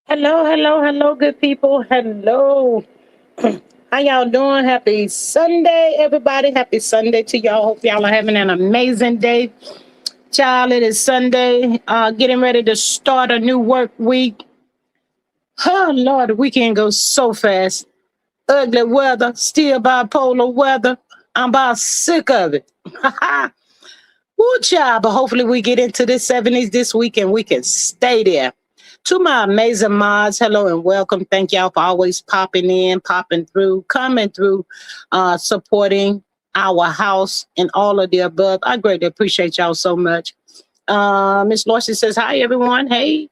Hello, hello, hello, good people. Hello. How y'all doing? Happy Sunday, everybody. Happy Sunday to y'all. Hope y'all are having an amazing day. Child, it is Sunday. Getting ready to start a new work week. Oh, Lord, the weekend goes so fast. Ugly weather, still bipolar weather. I'm about sick of it. Woo, child. But hopefully we get into the 70s this week and we can stay there. To my amazing mods, hello and welcome. Thank y'all for always popping in, popping through, coming through, supporting our house and all of the above. I greatly appreciate y'all so much. Miss Lorsey says, hi, everyone. Hey,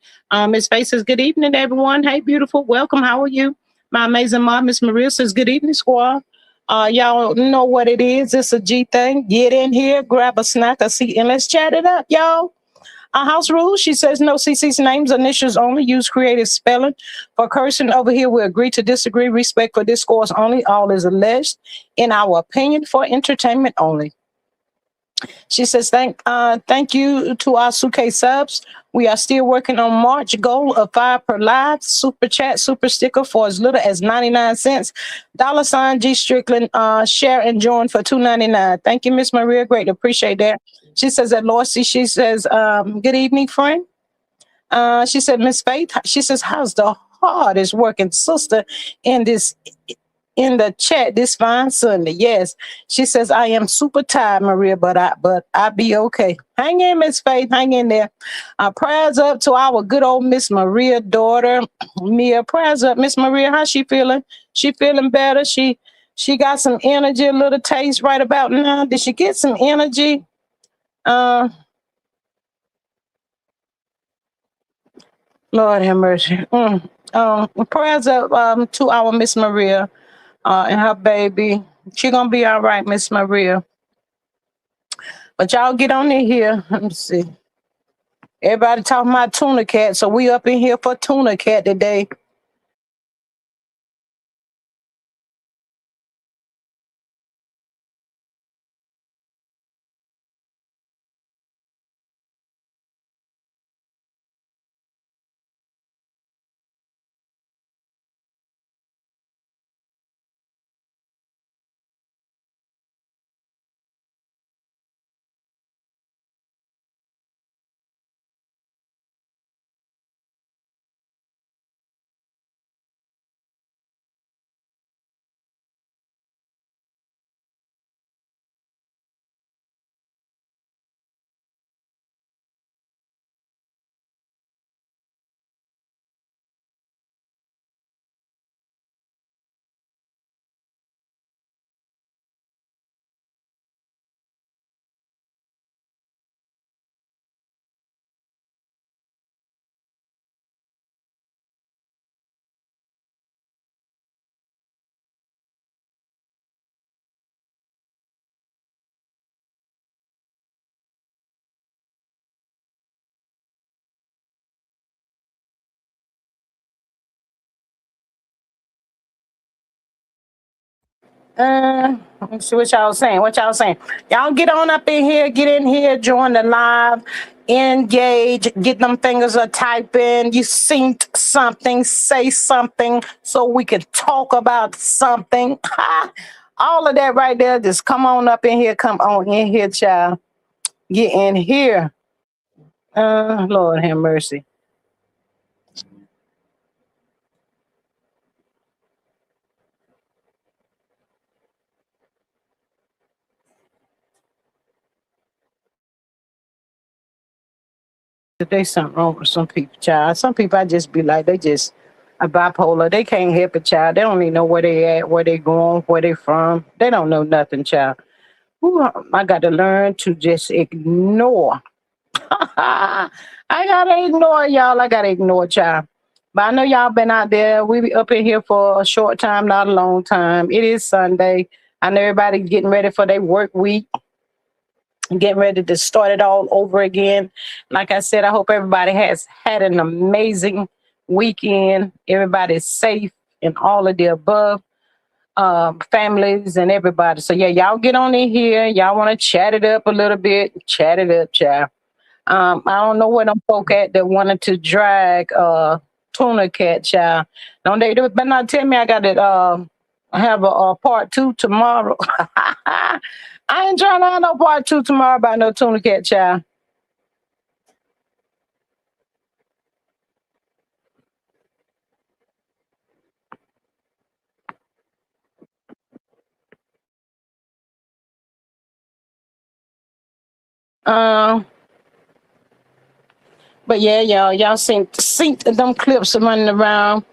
Miss Faye says, good evening, everyone. Hey, beautiful. Welcome. How are you? My amazing mom, Miss Maria says, good evening, squad. Y'all know what it is. It's a G thing. Get in here, grab a snack, a seat, and let's chat it up, y'all. House rules, she says no CC's names, initials only, use creative spelling. For cursing over here, we agree to disagree, respect for discourse only. All is alleged, in our opinion, for entertainment only. She says, thank you to our suitcase subs. We are still working on March goal of 5 per live. Super chat, super sticker for as little as 99 cents. Dollar sign G Strickland, share and join for 2.99. Thank you, Miss Maria. Great. Appreciate that. She says that Lorsey, she says, good evening, friend. She said, Miss Faith, she says, how's the hardest working sister in this in the chat this fine Sunday? Yes. She says, I am super tired, Maria, but I be okay. Hang in, Miss Faith, hang in there. Prayers up to our good old Miss Maria daughter, Mia. Prayers up, Miss Maria. How she feeling? She feeling better? She got some energy, a little taste right about now. Did she get some energy? Uh Lord have mercy. Prayers up to our Miss Maria and her baby. She gonna be all right, Miss Maria. But y'all get on in here. Let me see. Everybody talking about tuna cat, so we up in here for tuna cat today. Let me see what y'all saying. What y'all saying? Y'all get on up in here, get in here, join the live, engage, get them fingers a typing. You synced something, say something so we can talk about something. All of that right there. Just come on up in here. Come on in here, child. Get in here. Lord have mercy. There's something wrong with some people, child. Some people I just be like, they just a bipolar. They can't help it, child. They don't even know where they at, where they going, where they from. They don't know nothing, child. Ooh, I got to learn to just ignore. I gotta ignore y'all. I gotta ignore child. But I know y'all been out there. We be up in here for a short time, not a long time. It is Sunday. I know everybody getting ready for their work week, getting ready to start it all over again. Like I said, I hope everybody has had an amazing weekend. Everybody's safe and all of the above, families and everybody. So yeah, y'all get on in here. Y'all want to chat it up a little bit. Chat it up, child. I don't know where them folk at that wanted to drag tuna cat, child. Don't they better not tell me I got to have a part two tomorrow. I ain't trying to have no part two tomorrow about no tuna cat, child. Um, but yeah, y'all seen them clips running around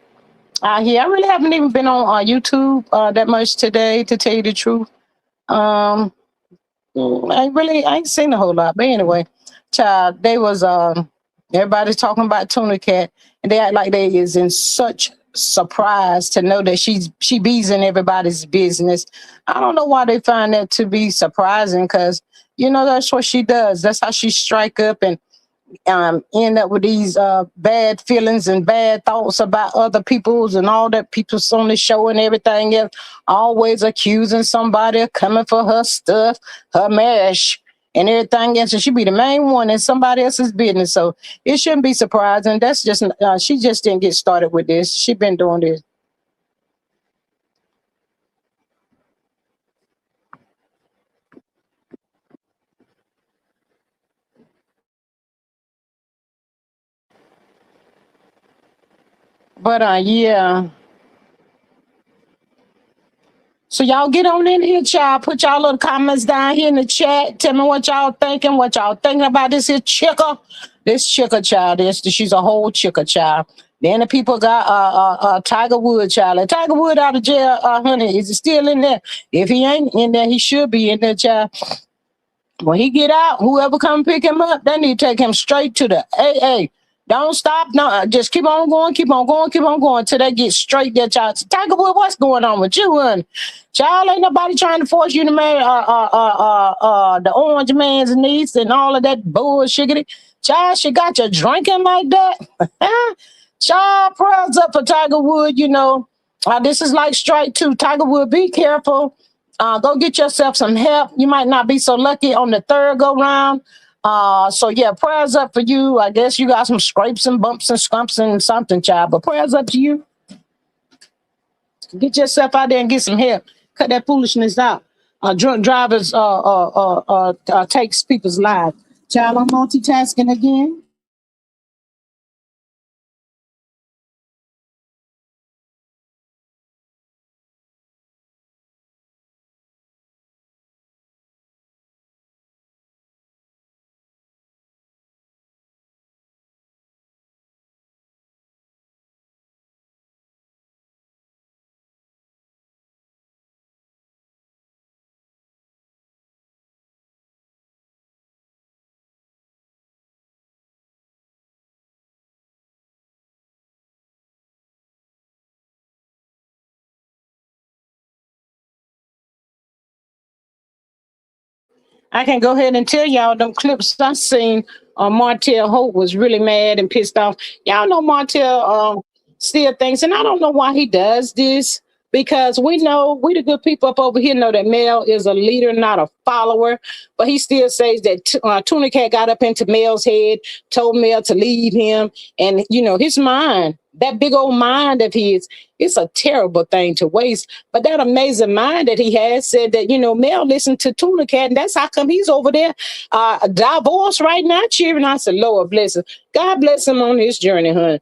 out here. I really haven't even been on YouTube that much today, to tell you the truth. Um, I ain't seen a whole lot. But anyway, child, they was everybody's talking about Tuna Cat, and they act like they is in such surprise to know that she bees in everybody's business. I don't know why they find that to be surprising, because that's what she does. That's how she strike up and end up with these bad feelings and bad thoughts about other people's and all that people's on the show and everything else, always accusing somebody of coming for her stuff, her mash, and everything else. And she be the main one in somebody else's business. So it shouldn't be surprising. That's just she just didn't get started with this. She been doing this. But yeah. So y'all get on in here, child. Put y'all little comments down here in the chat. Tell me what y'all thinking about this here chicker. This chicker child, she's a whole chicker child. Then the people got Tiger Wood child. And Tiger Wood out of jail, honey, is he still in there? If he ain't in there, he should be in there, child. When he get out, whoever come pick him up, they need to take him straight to the AA. Don't stop. No, just keep on going, keep on going, keep on going till they get straight there, child. Tiger Wood, what's going on with you, honey? Child, ain't nobody trying to force you to marry the orange man's niece and all of that bullshit. Child, she got you drinking like that. Child, prayers up for Tiger Wood, this is like strike two. Tiger Wood, be careful. Go get yourself some help. You might not be so lucky on the third go round. So yeah, prayers up for you. I guess you got some scrapes and bumps and scumps and something, child. But prayers up to you. Get yourself out there and get some help. Cut that foolishness out. Drunk drivers takes people's lives. Child, I'm multitasking again. I can go ahead and tell y'all them clips I seen. Martell Hope was really mad and pissed off. Y'all know Martell still thinks, and I don't know why he does this, because we the good people up over here know that Mel is a leader, not a follower. But he still says that Tuna Cat got up into Mel's head, told Mel to leave him, and his mind, that big old mind of his, it's a terrible thing to waste. But that amazing mind that he has said that, Mel listened to Tuna Cat, and that's how come he's over there divorced right now, cheering. I said, Lord bless him. God bless him on his journey, honey.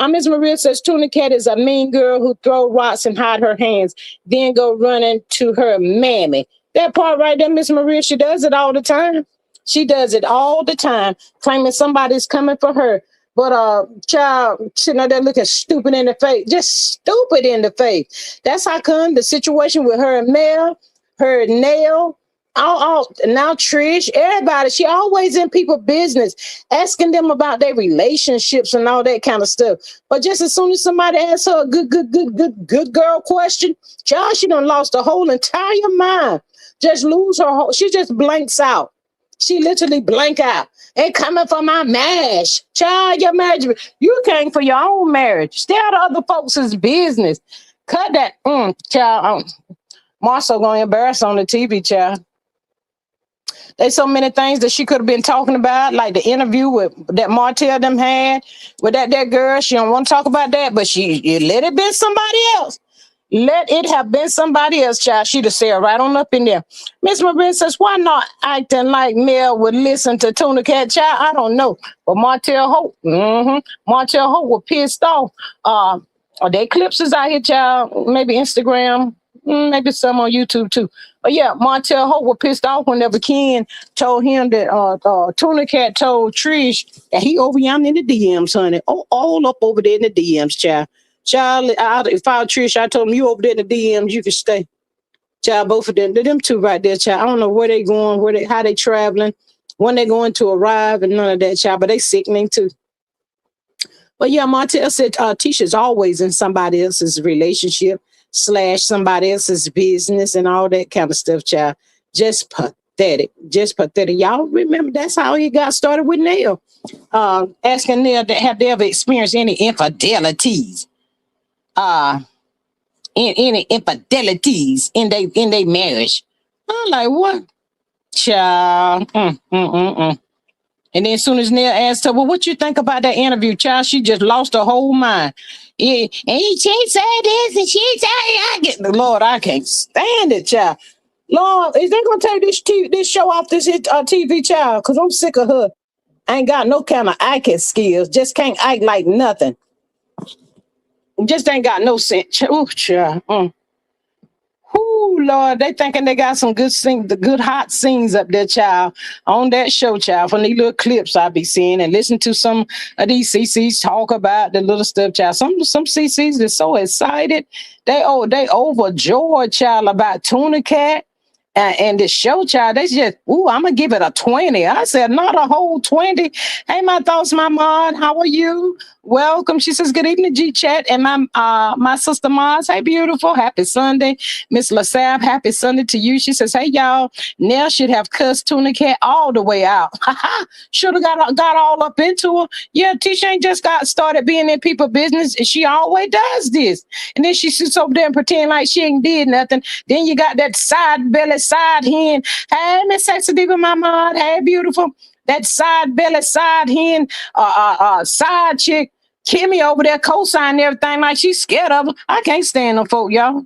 Miss Maria says Tuna Cat is a mean girl who throw rocks and hide her hands, then go running to her mammy. That part right there, Miss Maria, she does it all the time. She does it all the time, claiming somebody's coming for her. But child sitting out there looking stupid in the face, just stupid in the face. That's how come the situation with her and Mel, her and Nail, all now Trish, everybody, she always in people business, asking them about their relationships and all that kind of stuff. But just as soon as somebody asks her a good girl question, child, she done lost the whole entire mind. Just lose her whole, she just blanks out. She literally blank out. Ain't coming for my marriage. Child, your marriage. You came for your own marriage. Stay out of other folks' business. Cut that. Child. Marcel gonna embarrass on the TV, child. There's so many things that she could have been talking about, like the interview with that Martell them had with that girl. She don't want to talk about that, but she you let it be somebody else. Let it have been somebody else, child. She'd have said right on up in there. Miss Maria says, why not acting like Mel would listen to Tuna Cat, child? I don't know. But Martell Hope, Martell Hope was pissed off. Are there clips is out here, child? Maybe Instagram, maybe some on YouTube too. But yeah, Martell Hope was pissed off whenever Ken told him that Tuna Cat told Trish that he over yonder in the DMs, honey. Oh, all up over there in the DMs, child. Child, if I were Trish, I told him you over there in the DMs, you can stay. Child, both of them two right there, child. I don't know where they going, how they traveling, when they going to arrive, and none of that, child. But they sickening too. But yeah, Martell said Tisha's always in somebody else's relationship / somebody else's business and all that kind of stuff, child. Just pathetic. Just pathetic. Y'all remember that's how he got started with Neil. Asking Neil that have they ever experienced any infidelities. In any infidelities in their marriage. I'm like, what? Child. And then as soon as Neil asked her, well, what you think about that interview, child? She just lost her whole mind. Yeah, and she said this and she said I get the Lord, I can't stand it, child. Lord, is they gonna take this show off this TV, child? Because I'm sick of her. I ain't got no kind of acting skills. Just can't act like nothing. Just ain't got no sense. Ooh, child. Ooh, Lord, they thinking they got some the good hot scenes up there, child, on that show, child. From these little clips I be seeing and listen to some of these CCs talk about the little stuff, child. Some CCs are so excited. They overjoyed, child, about Tuna Cat. And the show, child, they just, I'm going to give it a 20. I said, not a whole 20. Hey, my thoughts, my mod, how are you? Welcome. She says, good evening, G-Chat. And my sister Mars, hey, beautiful. Happy Sunday. Miss LaSalle, happy Sunday to you. She says, hey, y'all, Nell should have cussed Tuna Cat all the way out. Should have got all up into her. Yeah, Tisha ain't just got started being in people's business. She always does this. And then she sits over there and pretend like she ain't did nothing. Then you got that side belly, side hen. Hey, Miss Sexy Diva, my mod. Hey, beautiful. That side belly, side hen, side chick. Kimmy over there co-signing everything like she's scared of her. I can't stand them folk, y'all.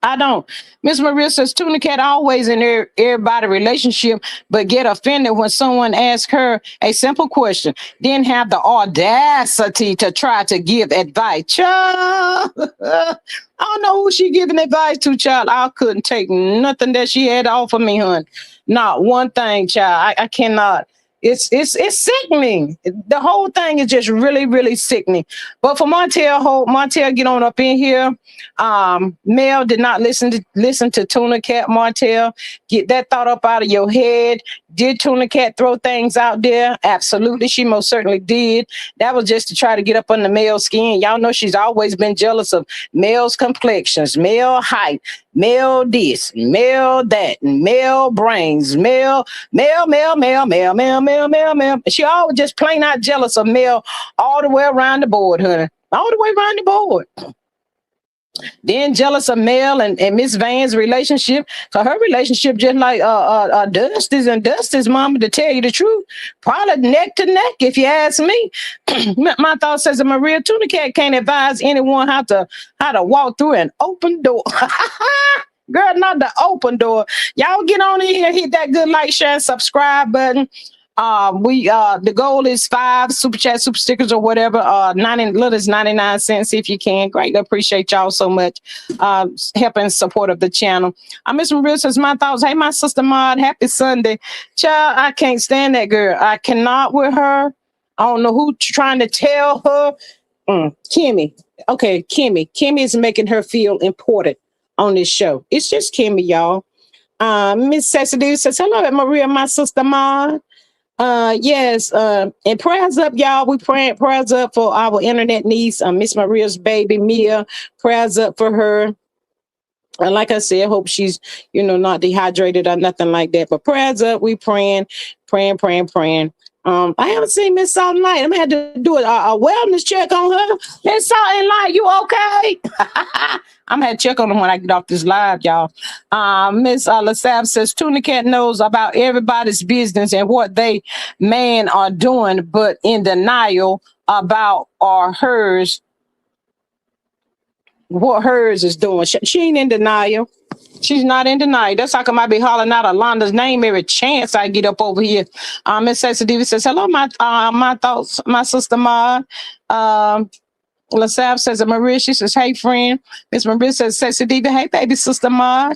I don't. Miss Maria says Tuna Cat always in everybody relationship, but get offended when someone asks her a simple question, then have the audacity to try to give advice. Child, I don't know who she giving advice to, child. I couldn't take nothing that she had to offer me, hun. Not one thing, child. I cannot. It's sickening. The whole thing is just really, really sickening. But for Martell, get on up in here. Mel did not listen to Tuna Cat. Martell, get that thought up out of your head. Did Tuna Cat throw things out there? Absolutely, she most certainly did. That was just to try to get up on the Mel's skin. Y'all know she's always been jealous of Mel's complexions, Mel height, Mel this, Mel that, Mel brains, Mel. She always just plain out jealous of Mel all the way around the board, honey. All the way around the board. Then jealous of Mel and Miss Van's relationship. So her relationship just like Dusty's and Dusty's mama, to tell you the truth. Probably neck to neck, if you ask me. My thought says that Maria Tuna Cat can't advise anyone how to walk through an open door. Girl, not the open door. Y'all get on in here, hit that good like, share, and subscribe button. The goal is 5 super chat, super stickers, or whatever. 99 cents if you can. Greatly appreciate y'all so much. Helping support of the channel. Miss Maria says my thoughts. Hey, my sister Maud, happy Sunday. Child, I can't stand that girl. I cannot with her. I don't know who trying to tell her. Kimmy. Okay, Kimmy. Kimmy is making her feel important on this show. It's just Kimmy, y'all. Miss Cecily says, hello, Maria, my sister Maud. Yes, and prayers up, y'all. We prayers up for our internet niece, Miss Maria's baby, Mia. Prayers up for her. And like I said, I hope she's, not dehydrated or nothing like that. But prayers up, we praying. I haven't seen Miss Salt and Light. I'm gonna have to do a wellness check on her. Miss Salt and Light, you okay? I'm gonna have to check on them when I get off this live, y'all. Miss LaSalle says Tuna Cat knows about everybody's business and what they man are doing, but in denial about or hers, what hers is doing. She ain't in denial. She's not in denial. That's how come I be hollering out Alonda's name every chance I get up over here. Miss Sexy Diva says, hello, my thoughts, my sister Ma. LaSalle says, Maria, she says, hey, friend. Miss Maria says, Sexy Diva, hey, baby, sister Ma.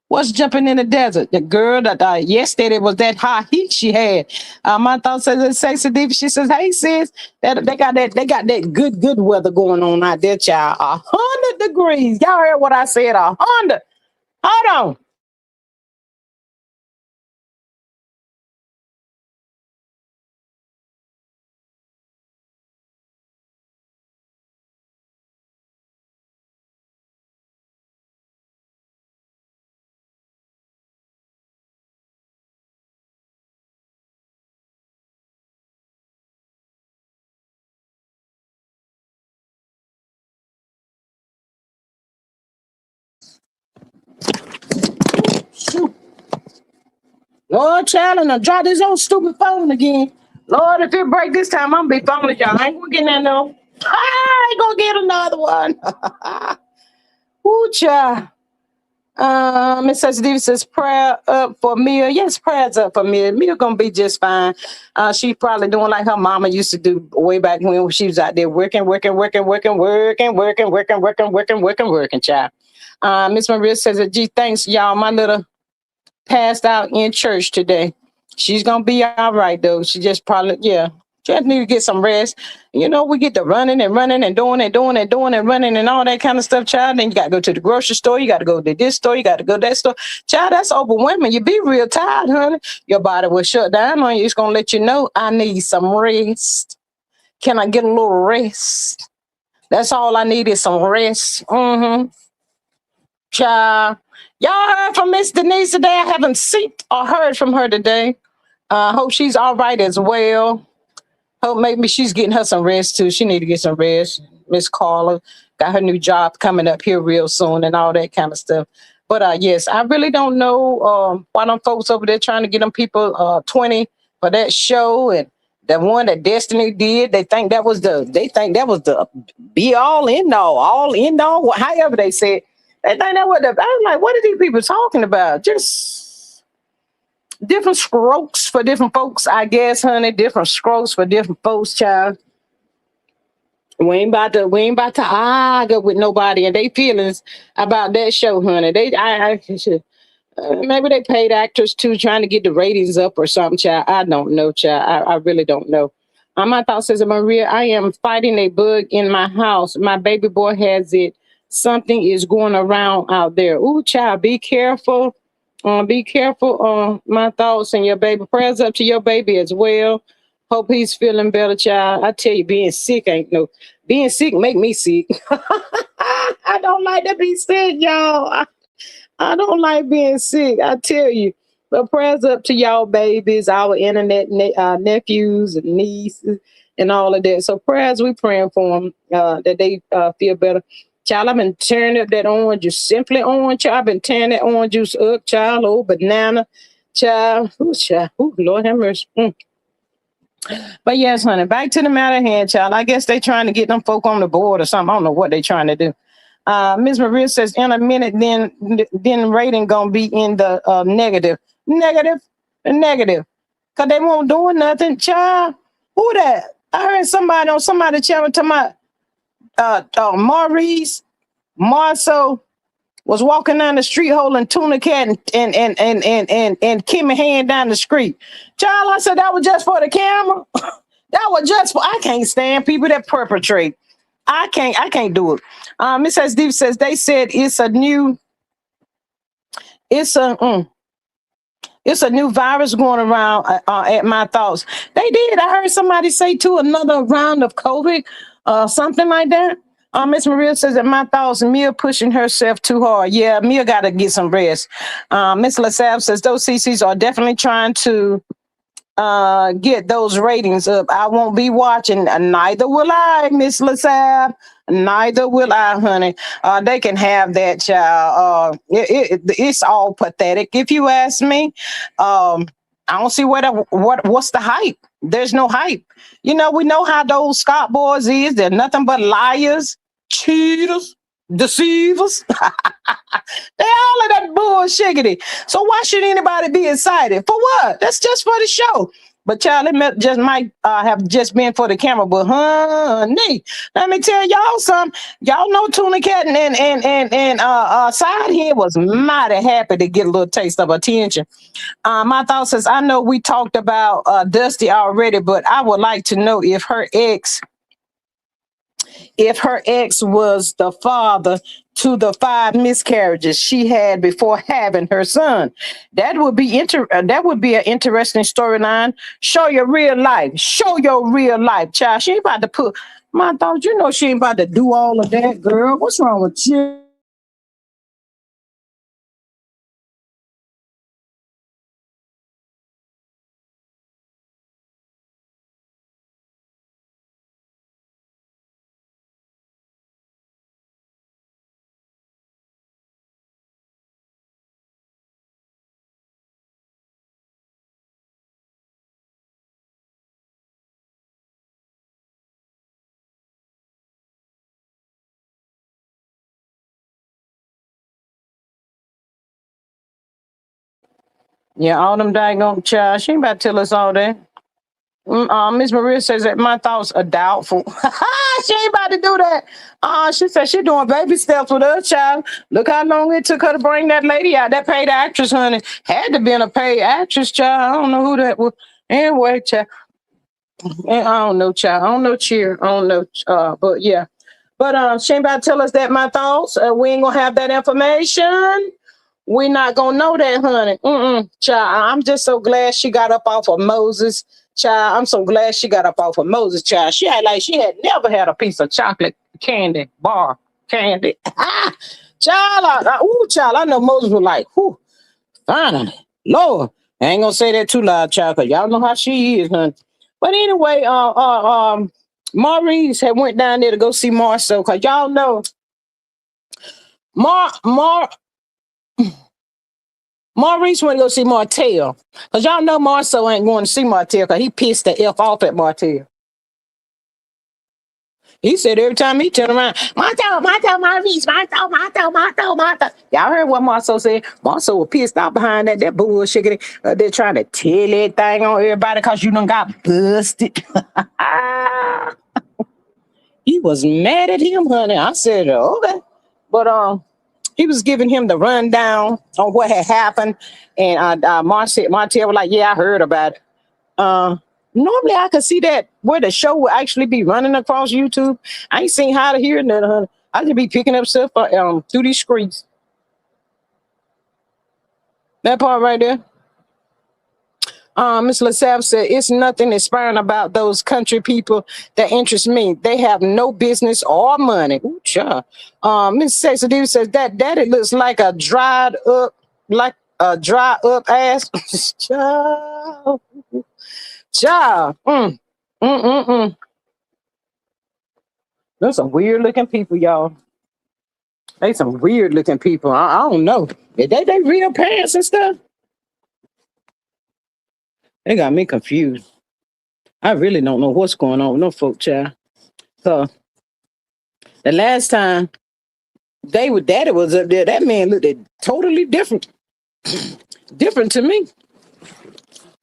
What's jumping in the desert? The girl that yesterday was that hot heat she had. My thoughts says, Sexy Diva, she says, hey, sis, they got that good weather going on out there, child. 100 degrees. Y'all heard what I said? 100. Hold on. Lord, child, and I drop this old stupid phone again. Lord, if it break this time, I'm gonna be phoning y'all. I ain't gonna get that no. I ain't gonna get another one. Ooh, child. Miss Such Diva says prayer up for Mia. Yes, prayers up for Mia. Mia gonna be just fine. She probably doing like her mama used to do way back when she was out there working, child. Miss Maria says, gee, thanks, y'all. My little passed out in church today. She's gonna be all right though. She just probably just need to get some rest. You know, we get to running and running and doing and doing and doing and running and all that kind of stuff, child. Then you gotta go to the grocery store, you gotta go to this store, you gotta go to that store. Child, that's overwhelming. You be real tired, honey. Your body will shut down on you. It's gonna let you know I need some rest. Can I get a little rest? That's all I need is some rest. Child. Y'all heard from Miss Denise today. I haven't seen or heard from her today. Hope she's all right as well. Hope maybe she's getting her some rest too. She need to get some rest. Miss Carla got her new job coming up here real soon and all that kind of stuff. But yes, I really don't know why them folks over there trying to get them people 20 for that show and the one that Destiny did. They think that was the be all in all, however they said. They think that was the. I was like, what are these people talking about? Just different strokes for different folks, I guess, honey. Different strokes for different folks, child. We ain't about to argue with nobody and they feelings about that show, honey. Maybe they paid actors too, trying to get the ratings up or something, child. I don't know, child. I really don't know. My thought says, Maria, I am fighting a bug in my house. My baby boy has it. Something is going around out there. Ooh, child, be careful. Be careful. My thoughts and your baby. Prayers up to your baby as well. Hope he's feeling better, child. I tell you, being sick make me sick. I don't like to be sick, y'all. I don't like being sick, I tell you. But prayers up to y'all babies, our internet nephews and nieces and all of that. So prayers, we praying for them that they feel better. Child, I've been tearing up that orange juice, simply orange. Child, I've been tearing that orange juice up, child. Oh, banana, child. Ooh, child. Ooh, Lord have mercy. But yes, honey, back to the matter at hand, child. I guess they trying to get them folk on the board or something. I don't know what they trying to do. Ms. Maria says in a minute, then rating gonna be in the negative, cause they won't doing nothing, child. Who that? I heard somebody on somebody channel talking about Maurice Marceau was walking down the street holding Tuna Cat and Kimmy hand down the street. Child, I said that was just for the camera. That was just for. I can't stand people that perpetrate. I can't do it. Miss S. Deep says they said it's a new virus going around at my thoughts. They did. I heard somebody say to another round of COVID, something like that. Miss Maria says that my thoughts, Mia pushing herself too hard. Yeah, Mia got to get some rest. Miss LaSalle says those CCs are definitely trying to get those ratings up. I won't be watching. Neither will I, Miss LaSalle. Neither will I, honey. They can have that, child. It's all pathetic, if you ask me. I don't see what's the hype. There's no hype. We know how those Scott boys is. They're nothing but liars, cheaters, deceivers. They all of that bullshiggity. So why should anybody be excited? For what? That's just for the show. But child, just might have just been for the camera. But honey, let me tell y'all something. Y'all know Tuna Cat and Sidehead was mighty happy to get a little taste of attention. My thoughts is, I know we talked about Dusty already, but I would like to know if her ex was the father to the 5 miscarriages she had before having her son. That would be that would be an interesting storyline. Show your real life. Show your real life, child. She ain't about to put my thoughts. She ain't about to do all of that, girl. What's wrong with you? Yeah, all them daggone child. She ain't about to tell us all that. Miss Maria says that my thoughts are doubtful. She ain't about to do that. She said she doing baby steps with her child. Look how long it took her to bring that lady out. That paid actress, honey, had to be a paid actress, child. I don't know who that was. Anyway, child. I don't know, child. I don't know, cheer. I don't know. But yeah. But she ain't about to tell us that my thoughts. We ain't gonna have that information. We not gonna know that, honey. Child, I'm just so glad she got up off of Moses. Child, I'm so glad she got up off of Moses. Child, she had never had a piece of chocolate candy bar candy. Child, I know Moses was like, whew, finally, Lord. I ain't gonna say that too loud, child, cause y'all know how she is, honey. But anyway, Maurice had went down there to go see Marcel, cause y'all know Mar Mar Maurice went to go see Martell. Because y'all know Marcel ain't going to see Martell because he pissed the F off at Martell. He said every time he turned around, Martell, Maurice, Martell. Y'all heard what Marcel said? Marcel was pissed off behind that bullshit. They're trying to tell everything on everybody because you done got busted. He was mad at him, honey. I said, okay. But he was giving him the rundown on what had happened. And Martell was like, yeah, I heard about it. Normally I could see that where the show will actually be running across YouTube. I ain't seen how to hear nothing, honey. I just be picking up stuff through these screens. That part right there. Miss LaSalle said, it's nothing inspiring about those country people that interest me. They have no business or money. Ooh, child. Miss Sexy Diva says that daddy looks like a dried up ass. Child. Child. Those some weird looking people, y'all. They some weird looking people. I don't know. They real parents and stuff. They got me confused. I really don't know what's going on with no folk, child. So the last time daddy was up there, that man looked totally different. Different to me.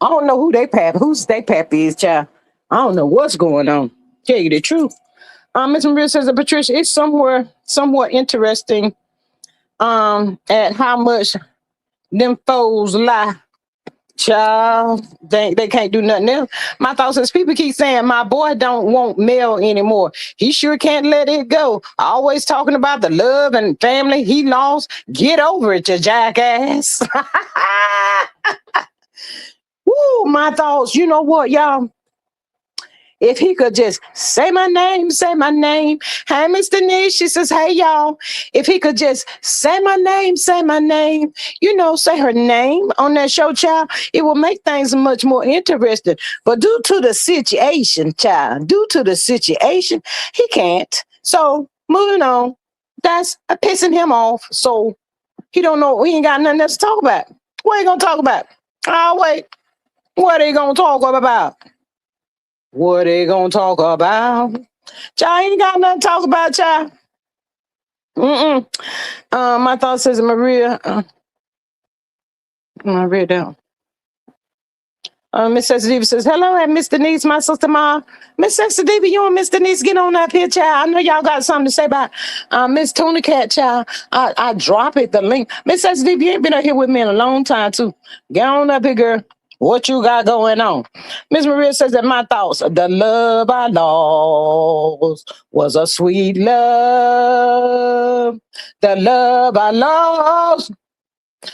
I don't know who's they pappy is, child. I don't know what's going on. Tell you the truth. Miss Maria says that Patricia, it's somewhat interesting at how much them foes lie. Child, they can't do nothing else. My thoughts is people keep saying my boy don't want Mel anymore. He sure can't let it go. Always talking about the love and family he lost. Get over it, you jackass. Woo, my thoughts. You know what, y'all? If he could just say my name, say my name. Hey, Miss Denise, she says, hey, y'all. If he could just say my name, say her name on that show, child, it will make things much more interesting. But due to the situation, child, due to the situation, he can't. So, moving on. That's pissing him off. So, he don't know. He ain't got nothing else to talk about. What are you going to talk about? Oh, wait. What are you going to talk about? What they gonna talk about? Child ain't got nothing to talk about, child. Mm-mm. My thought says Maria. Maria down. Miss Sensitivity says, hello, and Miss Denise, my sister Ma. Miss Sensitivity, you and Miss Denise, get on up here, child. I know y'all got something to say about Miss Tuna Cat, child. I drop it, the link. Miss Sensitivity, you ain't been up here with me in a long time, too. Get on up here, girl. What you got going on? Miss Maria says that my thoughts, the love I lost was a sweet love. The love I lost,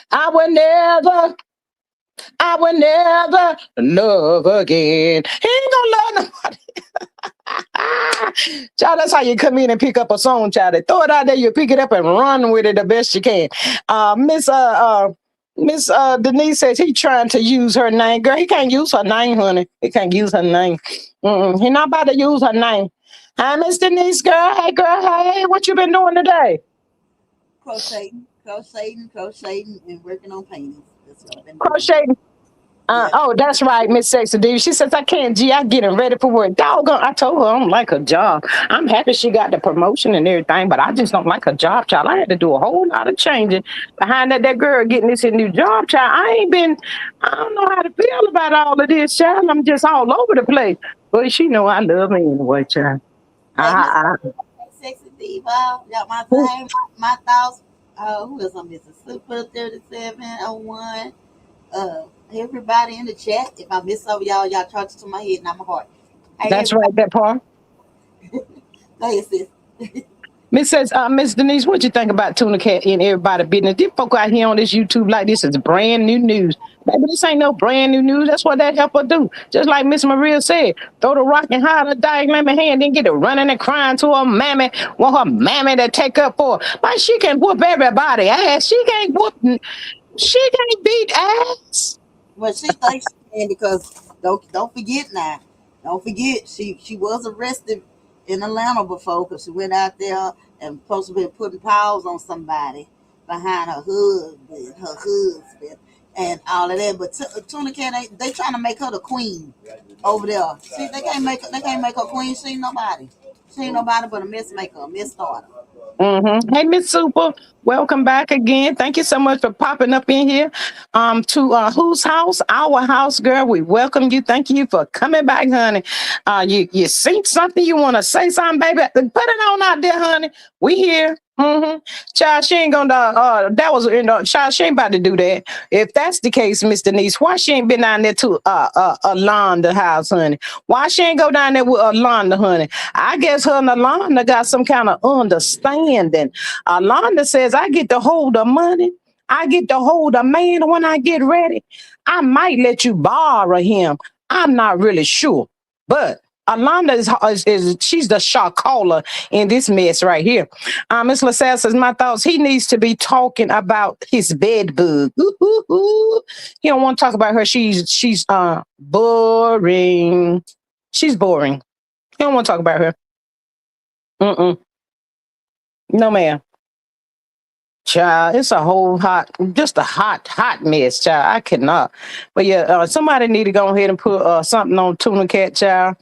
I will never love again. He ain't gonna love nobody. Child, that's how you come in and pick up a song, child. They throw it out there, you pick it up and run with it the best you can. Miss Denise says he trying to use her name. Girl, he can't use her name, honey. He can't use her name. He not about to use her name. Hi, Miss Denise, girl. Hey, girl. Hey, what you been doing today? Crocheting, and working on paintings. That's what I've been doing. Crocheting. Yep. Oh, that's right, Miss Sexy D. She says, I can't, G. I getting ready for work. Doggone, I told her I don't like her job. I'm happy she got the promotion and everything, but I just don't like her job, child. I had to do a whole lot of changing behind that girl getting this new job, child. I don't know how to feel about all of this, child. I'm just all over the place. But she know I love her anyway, child. Hey, Miss I, Sexy Diva, got my thing, my thoughts. Who else I'm missing? Super 3701. Everybody in the chat. If I miss some of y'all charge it to my head, not my heart. Hey, that's everybody. right, that part. Go ahead, sis. Miss Denise, what you think about Tuna Cat and everybody business? These folk out here on this YouTube like this is brand new news. Baby, this ain't no brand new news. That's what that helper do. Just like Miss Maria said, throw the rock and hide her diagram hand, then get to running and crying to her mammy, want her mammy to take up for her. Like she can whoop everybody ass. She can't beat ass. Well, she thinks she can because don't forget now. Don't forget she was arrested in Atlanta before because she went out there and supposed to be putting paws on somebody behind her husband, and all of that. But Tuna Cat, they trying to make her the queen over there. See, they can't make her queen. She ain't nobody. She ain't nobody but a mess maker, a mess starter. Hey, Miss Super, welcome back again. Thank you so much for popping up in here. To whose house? Our house, girl. We welcome you. Thank you for coming back, honey. You seen something? You want to say something, baby? Put it on out there, honey. We here. Child, she ain't gonna. That was child. She ain't about to do that. If that's the case, Miss Denise, why she ain't been down there to Alonda house, honey? Why she ain't go down there with Alonda, honey? I guess her and Alonda got some kind of understanding. Alonda says, I get to hold the money. I get to hold a man when I get ready. I might let you borrow him. I'm not really sure. But Alonda is she's the shot caller in this mess right here. Miss LaSalle says, my thoughts, he needs to be talking about his bed bug. Ooh, ooh, ooh. He don't want to talk about her. She's boring. She's boring. He don't want to talk about her. Mm-mm. No, ma'am. Child, it's a whole just a hot mess, child. I cannot. But yeah, somebody need to go ahead and put something on Tuna Cat, child.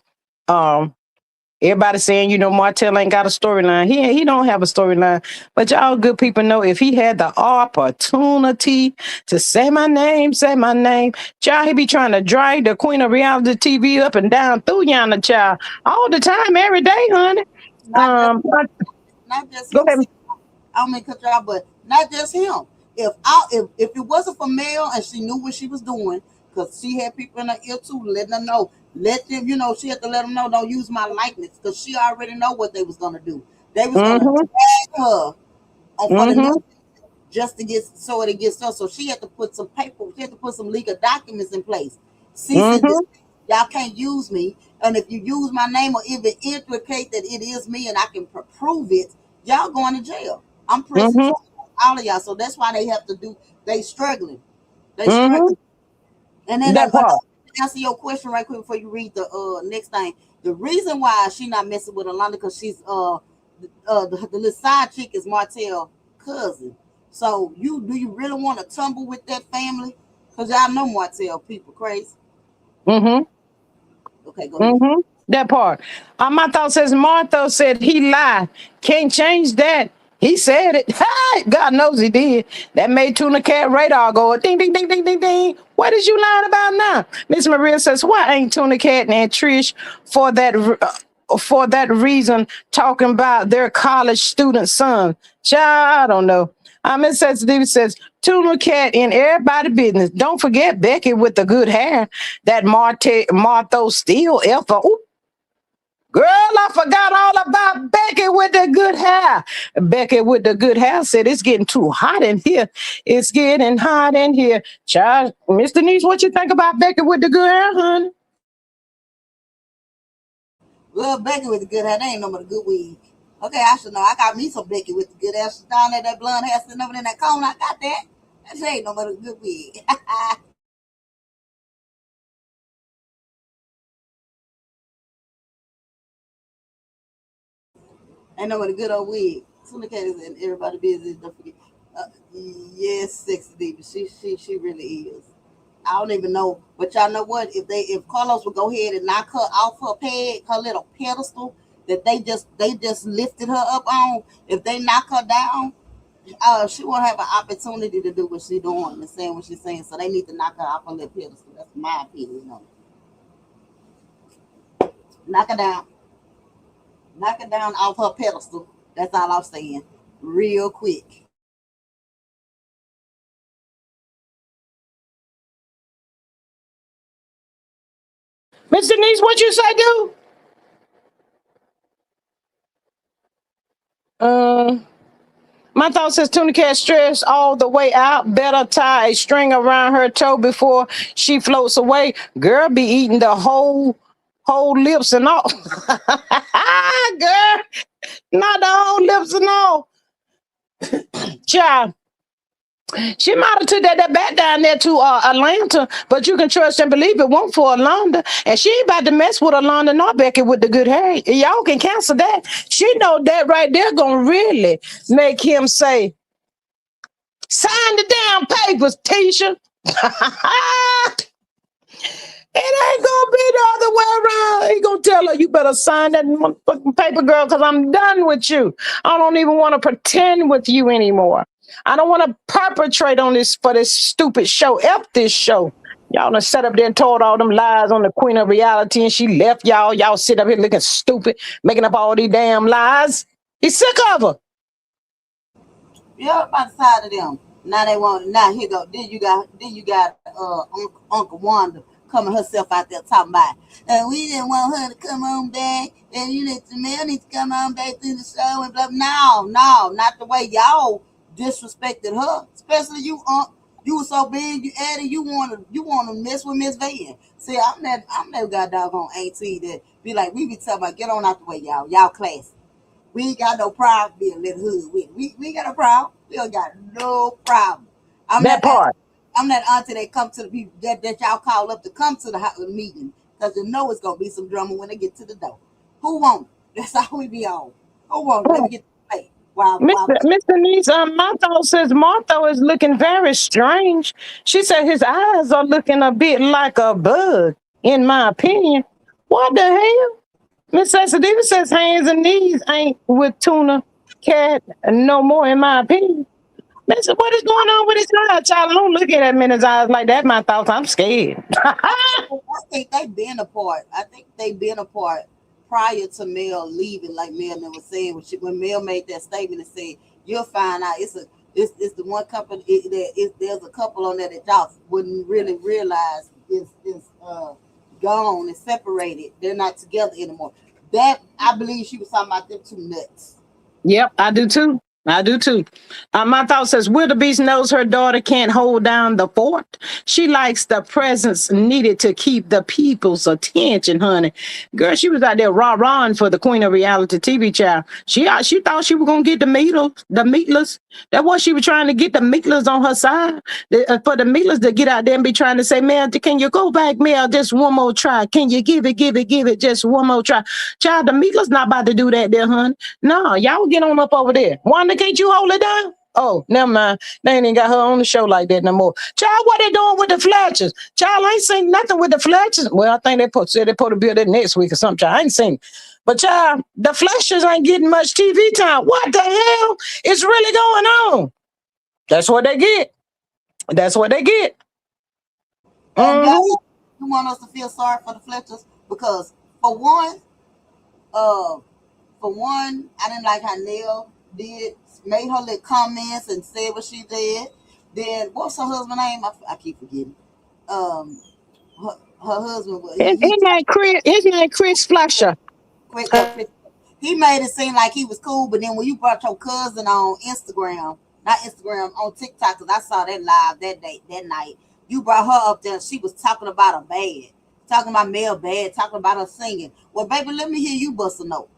Um, Everybody saying, Martell ain't got a storyline. He don't have a storyline. But y'all good people know if he had the opportunity to say my name, child, he be trying to drag the queen of reality TV up and down through yonder, child, all the time, every day, honey. Not just But not just go him. ahead. I don't mean cut you off, but not just him. If it wasn't for Mel and she knew what she was doing, because she had people in her ear too, letting her know, let them, she had to let them know, don't use my likeness, because she already know what they was gonna do. They was gonna Mm-hmm. drag her on for the new Mm-hmm. just to get so it gets done. So she had to put some paper, she had to put some legal documents in place. Cease and Mm-hmm. desist. Y'all can't use me. And if you use my name or even implicate that it is me and I can prove it, y'all going to jail. I'm pressing Mm-hmm. charges on all of y'all. So that's why they have to do. They struggling. They Mm-hmm. struggling. And then That part. answer your question right quick before you read the next thing. The reason why she not messing with Alana because she's the little side chick is Martell cousin. So you really want to tumble with that family? Cause y'all know Martell people crazy. Mm-hmm. Okay, go ahead. Mm-hmm. That part. My thought says Martha said he lied. Can't change that. He said it. Hey, God knows he did. That made Tuna Cat radar go ding, ding, ding, ding, ding, ding. What is you lying about now? Miss Maria says, why ain't Tuna Cat and Trish for that reason talking about their college student son? Child, I don't know. Miss Sensitivity says, Tuna Cat in everybody business. Don't forget Becky with the good hair. That Martho Steele effort. Ooh, girl, I forgot all about Becky with the good hair. Becky with the good hair said it's getting too hot in here. It's getting hot in here. Child, Mr. Niece, what you think about Becky with the good hair, honey? Well, Becky with the good hair, they ain't no but a good wig. Okay, I should know. I got me some Becky with the good hair. She's down there, that blonde hair sitting over in that cone. I got that. That ain't no but a good wig. Ain't no but a good old wig. Tuna Cat is in everybody business. Don't forget. Uh, yes, sexy diva. She really is. I don't even know, but y'all know what? If Carlos would go ahead and knock her off her peg, her little pedestal that they just lifted her up on, if they knock her down, she won't have an opportunity to do what she's doing and saying what she's saying. So they need to knock her off her little pedestal. That's my opinion. Knock her down, knock her down off her pedestal. That's all I'm saying. Real quick. Mr. Niece, what you say, dude? Uh, my thought says Tuna Cat stressed all the way out. Better tie a string around her toe before she floats away. Girl be eating the whole lips and all. Girl, not the whole lips and all. Child, she might have took that back down there to Atlanta, but you can trust and believe it won't for Alonda. And she ain't about to mess with Alonda nor Becky with the good hair. Y'all can cancel that. She know that right there gonna really make him say, sign the damn papers, Tisha. It ain't gonna be the other way around. He gonna tell her, you better sign that motherfucking paper, girl, because I'm done with you. I don't even want to pretend with you anymore. I don't want to perpetrate on this for this stupid show. F this show. Y'all done set up there and told all them lies on the queen of reality, and she left y'all. Y'all sit up here looking stupid, making up all these damn lies. He's sick of her. Yeah, about the side of them. Now they want. Now here go. Then you got Uncle Wanda coming herself out there talking about. We didn't want her to come on back, and you need the male needs to come on back to the show and blah. No, no, not the way y'all disrespected her. Especially you, Unc. You were so big, you added. You wanna mess with Miss Van. See, I'm that goddamn on auntie that be like, we be talking about get on out the way, y'all. Y'all classy. We ain't got no problem being a little hood. We ain't got no problem. We don't got no problem. I'm That that part. I'm that auntie that come to the people that y'all call up to come to the meeting because you know it's gonna be some drama when they get to the door. Who won't? That's all we be on. Who won't? Let me get the plate. Mr. Niece, Martha says Martha is looking very strange. She said his eyes are looking a bit like a bug, in my opinion. What the hell? Miss Sensitivity says hands and knees ain't with Tuna Cat no more, in my opinion. Miss, what is going on with his eyes, child? I don't look at that man's eyes like that. My thoughts, I'm scared. I think they been apart. I think they been apart prior to Mel leaving, like Mel never said. When Mel made that statement and said, "You'll find out it's the one company there's a couple on there that y'all wouldn't really realize is gone and separated. They're not together anymore." That I believe she was talking about them two nuts. Yep, I do too. I do too. My thought says Wildebeest knows her daughter can't hold down the fort. She likes the presence needed to keep the people's attention, honey. Girl, she was out there rah-rahing for the queen of reality TV child. She thought she was gonna get the meatless. That's what she was trying to get the meatless on her side. For the meatless to get out there and be trying to say, Mel, can you go back, Mel, just one more try? Can you give it, just one more try? Child, the meatless not about to do that there, honey. No, y'all get on up over there. Wanda, can't you hold it down? Oh, never mind. They ain't even got her on the show like that no more. Child, what they doing with the Fletchers? Child, I ain't seen nothing with the Fletchers. Well, I think said they put a bill that next week or something. Child, I ain't seen it. But child, the Fletchers ain't getting much TV time. What the hell is really going on? That's what they get. That's what they get. And y'all, Mm-hmm. you want us to feel sorry for the Fletchers because for one, uh, I didn't like how Nell did made her little comments and said what she did. Then what's her husband name? I keep forgetting. Um, her husband he His name Chris Fletcher. quit Chris. He made it seem like he was cool, but then when you brought your cousin on Instagram, not Instagram, on TikTok, because I saw that live that night, you brought her up there. She was talking about her bad, talking about Mel bad, talking about her singing. Well, baby, let me hear you bust a note.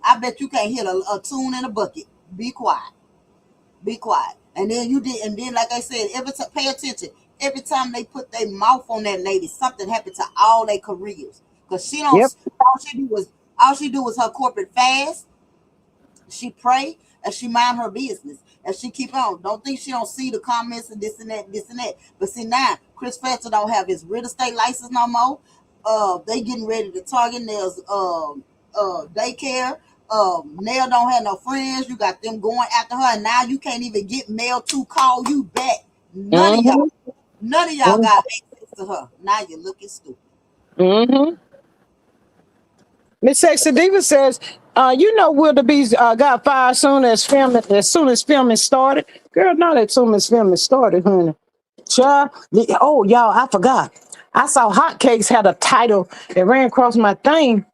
I bet you can't hit a tune in a bucket. Be quiet. Be quiet. And then you did, and then like I said, pay attention. Every time they put their mouth on that lady, something happened to all their careers. Cause she don't. Yep. All she do was her corporate fast. She pray and she mind her business and she keep on. Don't think she don't see the comments and this and that, this and that. But see now, Chris Fletcher don't have his real estate license no more. They getting ready to target Nell's daycare. Nell don't have no friends. You got them going after her, and now you can't even get Nell to call you back. Mm-hmm. None of y'all got access to her. Now you're looking stupid. Mm-hmm. Miss Sexy Diva says, you know Wildebeest got fired as soon as filming started. Girl, not as soon as filming started, honey. Child, oh y'all, I forgot. I saw Hotcakes had a title that ran across my thing,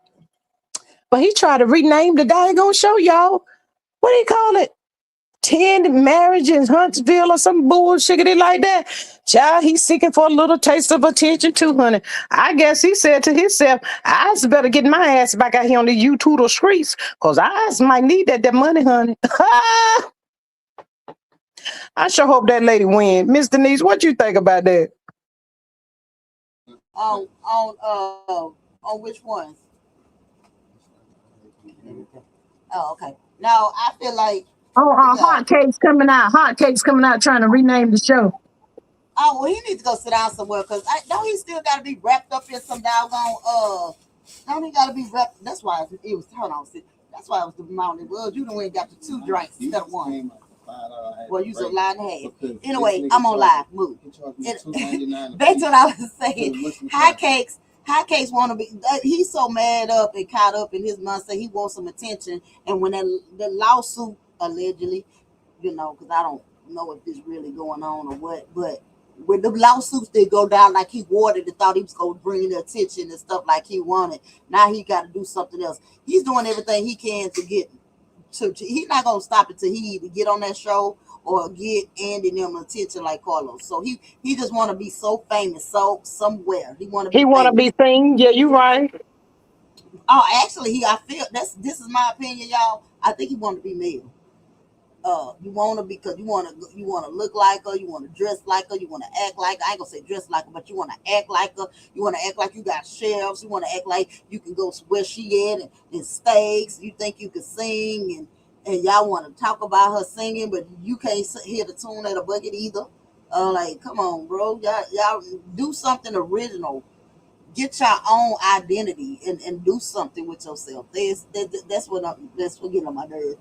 but he tried to rename the daggone show, y'all. What do you call it? 10 marriage in Huntsville or some bullshit like that. Child, he's seeking for a little taste of attention too, honey. I guess he said to himself, I just better get my ass back out here on the YouTube streets, because I just might need that money, honey. I sure hope that lady win. Miss Denise, what you think about that? On which ones? Oh, okay. No, I feel like Oh, yeah. Hot cakes coming out trying to rename the show. Oh well, he needs to go sit down somewhere because I don't. He still got to be wrapped up in some doggone. Don't he got to be wrapped? That's why it was. Hold on, see. That's why it was the mountain. Well, you done went and got the two drinks instead of one. Well, you a lie and a half. Anyway, I'm on live. Move. That's what I was saying. High cakes want to be. He's so mad up and caught up in his mindset. He wants some attention. And when the lawsuit allegedly, because I don't know if this really going on or what, but when the lawsuits did go down like he wanted and thought he was going to bring the attention and stuff like he wanted, now he got to do something else. He's doing everything he can to get he's not gonna stop until he either get on that show or get Andy and them attention like Carlos. So he just want to be so famous, so somewhere he want to He be want to famous. be seen. Yeah, you right. Oh, actually, I feel this is my opinion, y'all. I think he want to be male. You want to because you want to look like her, you want to dress like her, you want to act like her. I ain't gonna say dress like her, but you want to act like her. You want to act like you got shelves. You want to act like you can go where she at and steaks. You think you can sing and y'all want to talk about her singing, but you can't hear the tune at a bucket either. Like, come on, bro, y'all do something original. Get your own identity and do something with yourself. That's what getting on my nerves.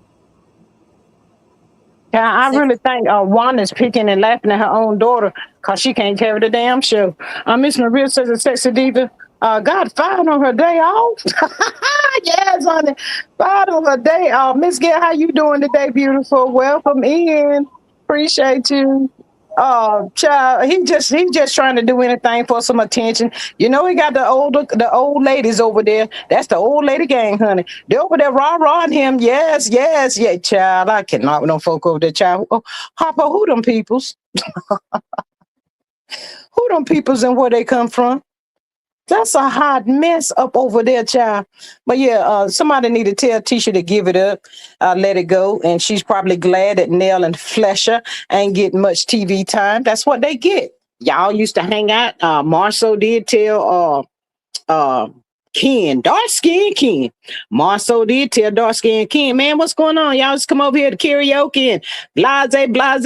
Yeah, I Sex. really think Wanda's picking and laughing at her own daughter because she can't carry the damn show. Miss Maria says a sexy diva got fired on her day off. Yes, honey. Fired on her day off. Miss Gail, how you doing today, beautiful? Welcome in. Appreciate you. Oh, child, he just trying to do anything for some attention. You know, he got the old ladies over there. That's the old lady gang, honey. They over there rah him. Yes, yes, yeah, child. I cannot with them folk over there, child. Oh, Hopper, who them peoples? Who them peoples and where they come from? That's a hot mess up over there, child. But yeah, somebody need to tell Tisha to give it up, let it go. And she's probably glad that Nell and Flesher ain't getting much TV time. That's what they get. Y'all used to hang out. Marceau did tell uh Ken, dark skin Ken. Marceau did tell dark skin Ken, man, what's going on? Y'all just come over here to karaoke and blase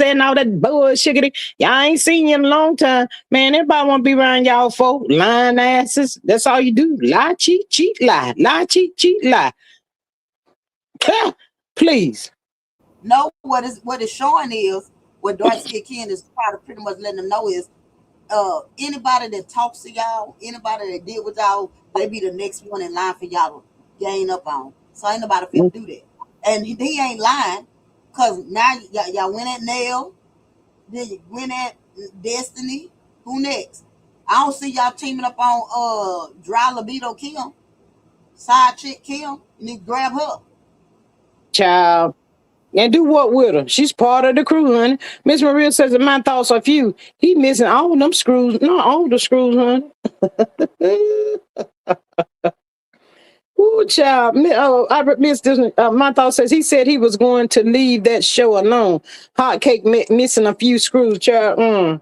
and all that bullshit. Y'all ain't seen you in a long time. Man, everybody wanna be around y'all folk. Lying asses. That's all you do. Lie, cheat, lie. Lie, cheat, lie. Please. No, what it's showing is what Dark Skin Ken is probably pretty much letting them know is anybody that talks to y'all, anybody that deal with y'all, they be the next one in line for y'all to gain up on. So ain't nobody finna do that. And he ain't lying, cause now y'all went at Nail, then you went at Destiny. Who next? I don't see y'all teaming up on Dry Libido Kim, side chick Kim. You need to grab her. Child. And do what with her? She's part of the crew, honey. Miss Maria says that my thoughts are few. He missing all them screws, not all the screws, honey. Ooh, child. I missed this. My thought says he said he was going to leave that show alone. Hot cake missing a few screws, child.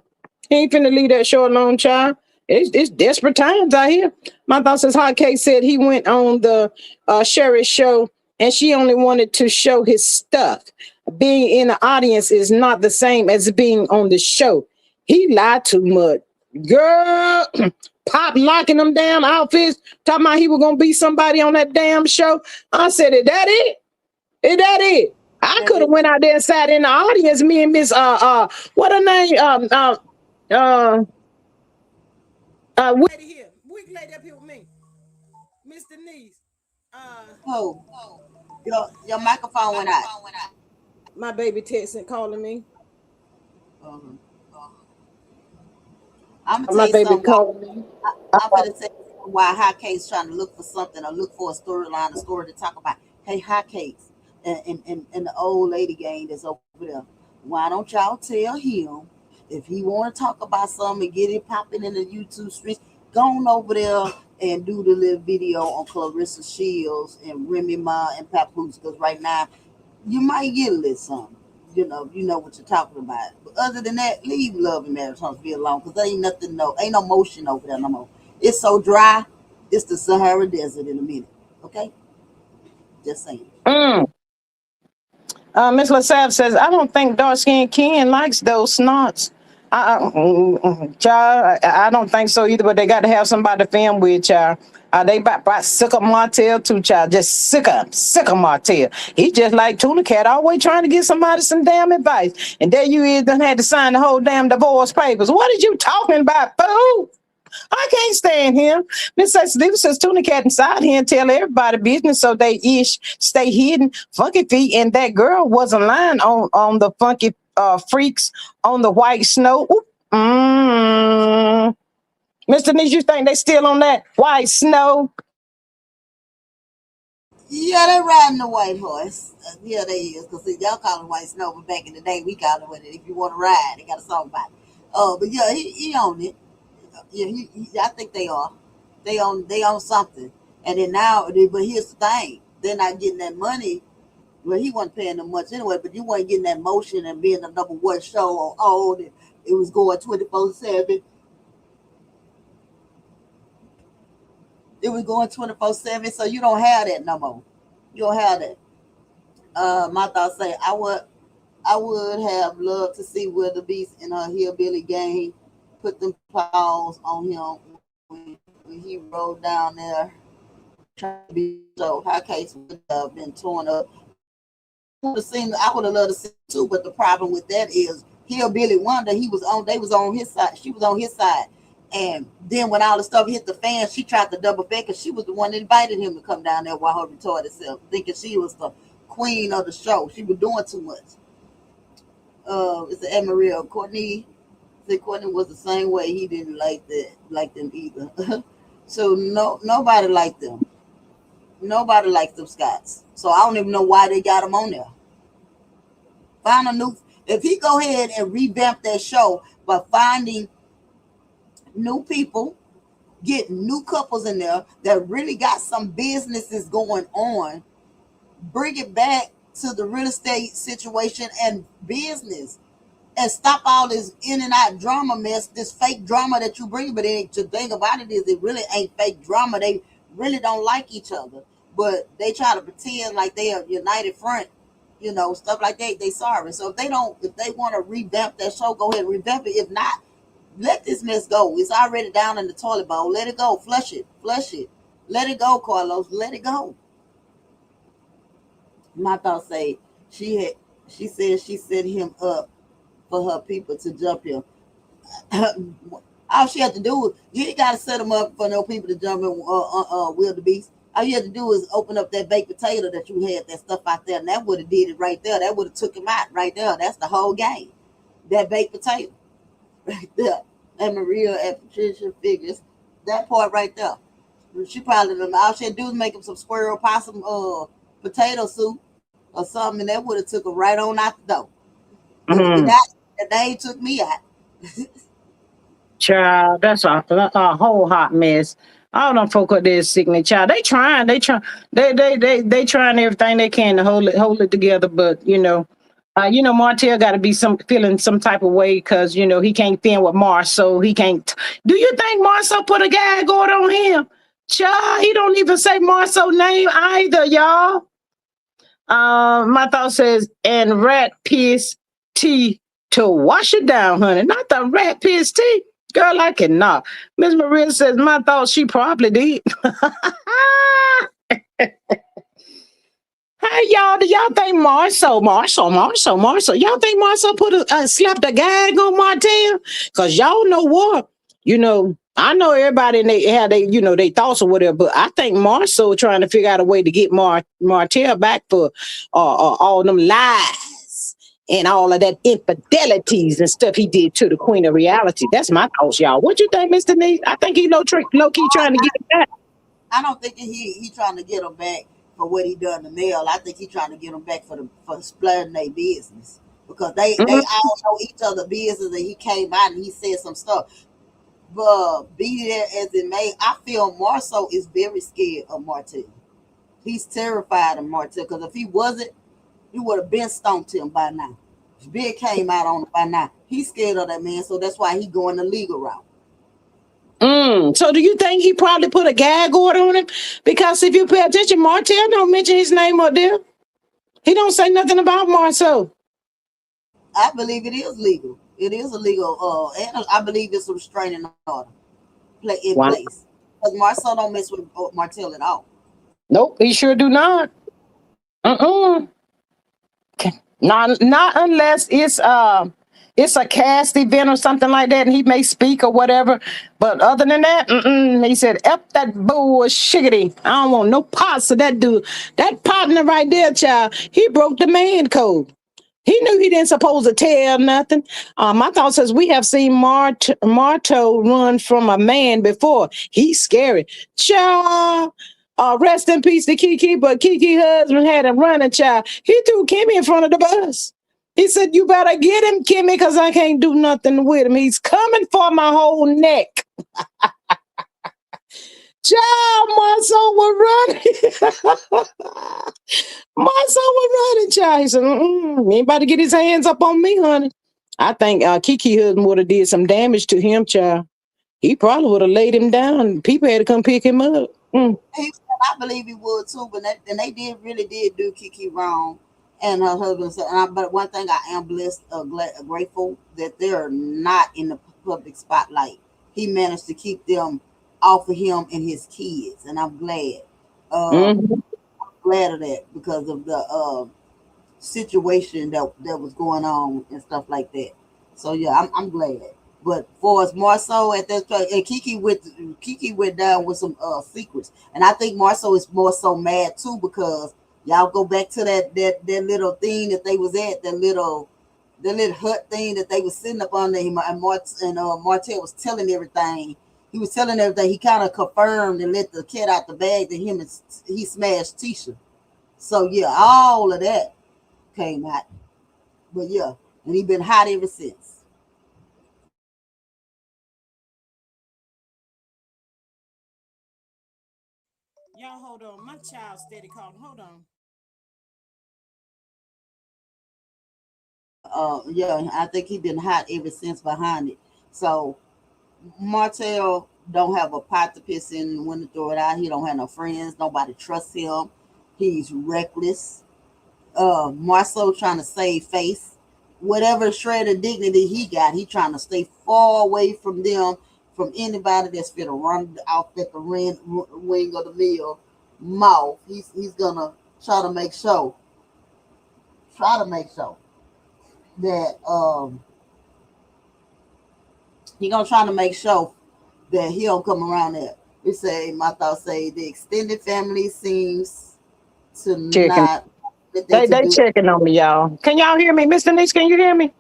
He ain't finna leave that show alone, child. It's desperate times out here. My thought says Hot Cake said he went on the Sherry show and she only wanted to show his stuff. Being in the audience is not the same as being on the show. He lied too much. Girl, Pop locking them damn outfits, talking about he was gonna be somebody on that damn show. I said, is that it? Is that it? I That could have is went out there and sat in the audience, me and Miss what her name? Uh lady here. Weak lady up here with me. Miss Denise. Uh oh your microphone went out. my baby texting calling me. Um, I'm gonna tell My you baby something. Why calling me. I'm gonna tell you something why Hot Cakes trying to look for something or look for a storyline, a story to talk about. Hey, Hot Cakes and the old lady gang that's over there. Why don't y'all tell him if he want to talk about something and get it popping in the YouTube streets? Go on over there and do the little video on Clarissa Shields and Remy Ma and Papoose because right now you might get a little something. You know what you're talking about. But other than that, leave Love and Marriage Huntsville alone because there ain't nothing, no, ain't no motion over there no more. It's so dry. It's the Sahara Desert in a minute. Okay, just saying. Mm. Miss LaSalle says, I don't think dark skinned Ken likes those snots. Child, I don't think so either, but they got to have somebody to film with, child. They about sick of Martell too, child. Just sick of Martell. He just like Tuna Cat, always trying to get somebody some damn advice. And there you is, done had to sign the whole damn divorce papers. What are you talking about, fool? I can't stand him. Miss Steve says Tuna Cat inside here and tell everybody business so they ish stay hidden. Funky feet and that girl wasn't lying on the funky freaks on the white snow. Mm. Mr. Niche, you think they still on that white snow? Yeah, they riding the white horse. Yeah, they is because y'all call it white snow, but back in the day we called it with it. If you want to ride, they got a song about it. But yeah, he on it. Yeah, I think they are. They own something. And then now, but here's the thing: they're not getting that money. Well, he wasn't paying them much anyway, but you weren't getting that motion and being the number one show on old. It was going 24/7. It was going 24/7, so you don't have that no more. You don't have that. My thoughts say I would have loved to see Wilder Beast in her hillbilly gang put them paws on him when he rode down there trying to be so. Her case would have been torn up. I would have loved to see too, but the problem with that is Hillbilly Wonder, he was on they was on his side, she was on his side. And then when all the stuff hit the fan, she tried to double back because she was the one that invited him to come down there while her retarded self, thinking she was the queen of the show. She was doing too much. It's the Admiral Courtney. The Courtney was the same way. He didn't like them either. So nobody liked them. Nobody liked them Scots. So I don't even know why they got him on there. Find a new. If he go ahead and revamp that show by finding new people, get new couples in there that really got some businesses going on, bring it back to the real estate situation and business, and stop all this in and out drama mess, this fake drama that you bring. But the thing about it is, it really ain't fake drama. They really don't like each other, but they try to pretend like they are united front, stuff like that. They sorry. So if they want to revamp that show, go ahead and revamp it. If not, let this mess go. It's already down in the toilet bowl. Let it go. Flush it. Let it go, Carlos. Let it go. My thoughts say she said she set him up for her people to jump him. All she had to do was, you ain't got to set them up for no people to jump in wildebeest. All you had to do is open up that baked potato that you had, that stuff out there, and that would have did it right there. That would have took him out right there. That's the whole game. That baked potato right there. And Maria and Patricia figures that part right there. She probably done, all she had to do is make him some squirrel possum potato soup or something, and that would have took him right on out the door. Mm-hmm. They took me out. Child, that's a whole hot mess. All them folk up there sickly, child. They trying everything they can to hold it together. But Martell got to be feeling some type of way because he can't fit with Mars, so he can't. Do you think Marcel put a gag order on him? Child, he don't even say Marcel's name either, y'all. My thought says, and rat piss tea to wash it down, honey. Not the rat piss tea. Girl, I cannot. Miss Maria says, my thought she probably did. Hey, y'all, do y'all think Marcel, y'all think Marcel slapped a gag on Martell? Because y'all know what? I know everybody and they had they thoughts or whatever, but I think Marcel trying to figure out a way to get Martell back for all them lies and all of that infidelities and stuff he did to the Queen of Reality. That's my thoughts, y'all. What you think, Mr. Nee? I think he low key trying to get it back. I don't think he trying to get him back for what he done to Mel. I think he trying to get him back for splitting their business, because they all know each other business, and he came out and he said some stuff. But be that as it may, I feel Marceau is very scared of Martell. He's terrified of Martell, because if he wasn't, he would have been stomped him by now. Big came out on it by now. He's scared of that man, so that's why he going the legal route. So do you think he probably put a gag order on him? Because if you pay attention, Martell don't mention his name up there. He don't say nothing about Marceau. I believe it is legal. It is illegal. And I believe it's a restraining order in Wow. place. Because Marceau don't mess with Martell at all. Nope, he sure do not. Not unless it's a cast event or something like that, and he may speak or whatever. But other than that, he said, "F that bullshiggity. I don't want no parts of that dude. That partner right there, child. He broke the man code. He knew he didn't supposed to tell nothing. My thought says we have seen Marto run from a man before. He's scary. Child, rest in peace to Kiki, but Kiki husband had him running, child. He threw Kimmy in front of the bus. He said, you better get him, Kimmy, because I can't do nothing with him. He's coming for my whole neck. Child, my son was running. My son was running, child. He said, anybody get his hands up on me, honey. I think Kiki husband would have did some damage to him, child. He probably would have laid him down. People had to come pick him up. I believe he would too, but they really did do Kiki wrong. And her husband said, but one thing I am blessed, grateful that they're not in the public spotlight. He managed to keep them off of him and his kids, and I'm glad. I'm glad of that, because of the situation that was going on and stuff like that. So yeah, I'm glad. But for us, Marceau at that time, and Kiki went down with some secrets, and I think Marceau is more so mad too, because y'all go back to that little thing that they was at, that little the little hut thing that they was sitting up on there. Martell was telling everything. He was telling everything. He kind of confirmed and let the cat out the bag that he smashed Tisha. So yeah, all of that came out. But yeah, and he been hot ever since. Y'all hold on. My child steady calling. Hold on. Yeah, I think he been hot ever since behind it. So Martell don't have a pot to piss in when to throw it out. He don't have no friends. Nobody trusts him. He's reckless. Marceau trying to save face. Whatever shred of dignity he got, he trying to stay far away from them, from anybody that's fit to run off at the wing of the mill mouth. He's gonna try to make sure, try to make sure that he gonna try to make sure that he don't come around there. We say my thoughts say the extended family seems to Checking. not anything They to they do. checking on me, y'all. Can y'all hear me, Mr. Niche? Can you hear me?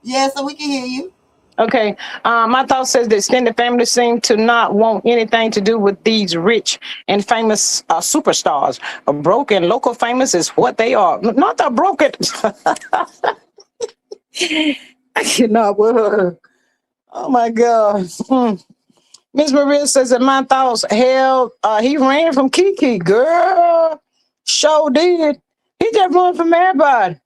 Yeah, so we can hear you. Okay. My thought says the extended family seem to not want anything to do with these rich and famous superstars. A broken local famous is what they are. Not the broken. I cannot with her. Oh my God. Miss Maria says that my thoughts, hell, he ran from Kiki. Girl, sure did. He just run from everybody.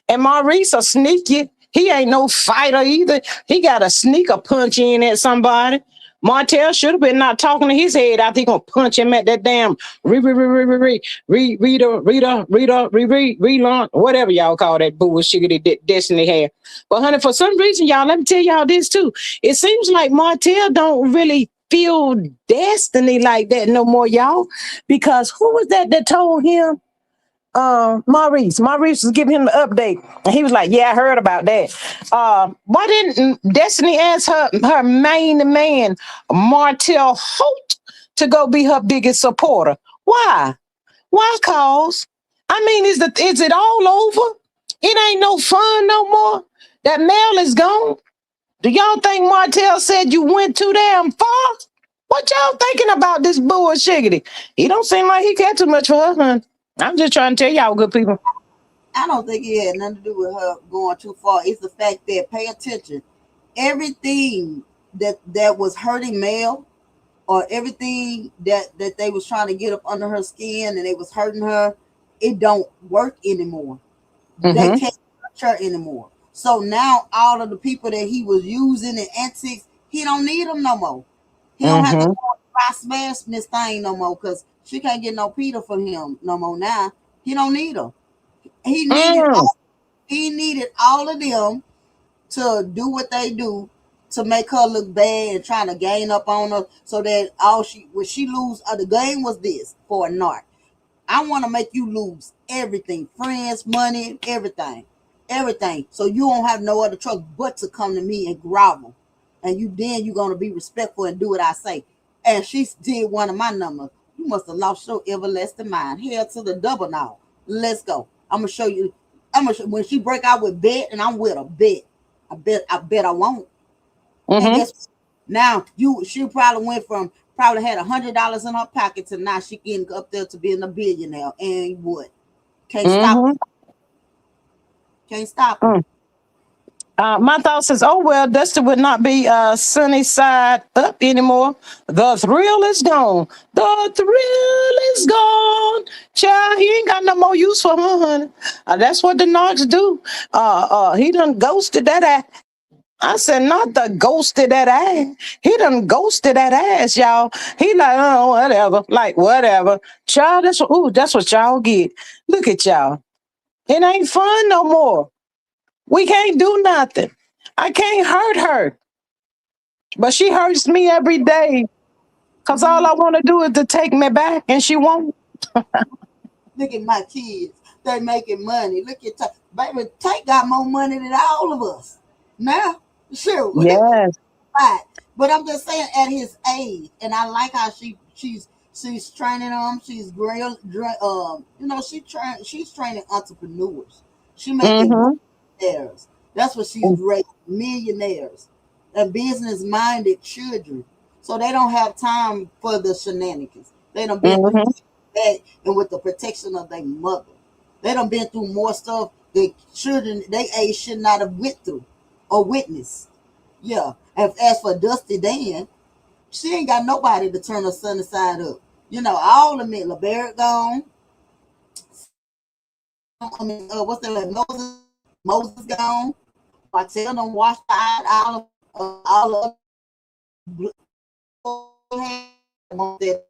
And Maurice a sneaky. He ain't no fighter either. He got a sneaker punch in at somebody. Martell should have been not talking to his head. I think gonna punch him at that damn relaunch, whatever y'all call that bullshit that Destiny had. But honey, for some reason, y'all, let me tell y'all this too. It seems like Martell don't really feel Destiny like that no more, y'all. Because who was that told him? Maurice. Maurice was giving him the update. And he was like, yeah, I heard about that. Why didn't Destiny ask her main man, Martell Holt, to go be her biggest supporter? Why? Why cause? I mean, is it all over? It ain't no fun no more. That mail is gone. Do y'all think Martell said you went too damn far? What y'all thinking about this bullshiggity? He don't seem like he cared too much for her, hun. I'm just trying to tell y'all, good people. I don't think it had nothing to do with her going too far. It's the fact that pay attention. Everything that was hurting Mel, or everything that they was trying to get up under her skin and they was hurting her, it don't work anymore. They Mm-hmm. can't touch her anymore. So now all of the people that he was using and antics, he don't need them no more. He don't have to Mm-hmm. go and try smash Miss Thing no more because she can't get no Peter for him no more now. He don't need her. He needed Mm. all, he needed all of them to do what they do to make her look bad and trying to gain up on her so that all she when she lose the game was this for a narc. I want to make you lose everything, friends, money, everything, everything. So you don't have no other choice but to come to me and grovel, and you're gonna be respectful and do what I say. And she did one of my numbers. You must have lost your everlasting mind. Hell to the double now. Let's go. I'm gonna show you. When she break out with bet, and I'm with a bet. I bet I won't. And Mm-hmm. guess now she probably went from probably had $100 in her pocket to now she getting up there to being a billionaire. And what? Can't stop. Mm-hmm. Can't stop her. Mm. My thoughts is, oh well, Dusty would not be sunny side up anymore. The thrill is gone. The thrill is gone. Child, he ain't got no more use for her, honey. That's what the Knox do. He done ghosted that ass. I said, not the ghosted that ass. He done ghosted that ass, y'all. He like, oh, whatever. Like, whatever. Child, that's what y'all get. Look at y'all. It ain't fun no more. We can't do nothing. I can't hurt her, but she hurts me every day because all Mm-hmm. I want to do is to take me back, and she won't. Look at my kids. They making money. Look at baby. Tank got more money than all of us. Now, sure. Yes. Right. But I'm just saying at his age, and I like how she's training them. She's real, she's training entrepreneurs. She making Mm-hmm. theirs. That's what she's raised, millionaires and business minded children. So they don't have time for the shenanigans. They done been through Mm-hmm. that and with the protection of their mother. They done been through more stuff that children they age should not have went through or witnessed. Yeah. And as for Dusty Dan, she ain't got nobody to turn her son side up. You know, all of it, LeBarrett gone. What's that? Like Moses gone. Martell done washed out all of want that.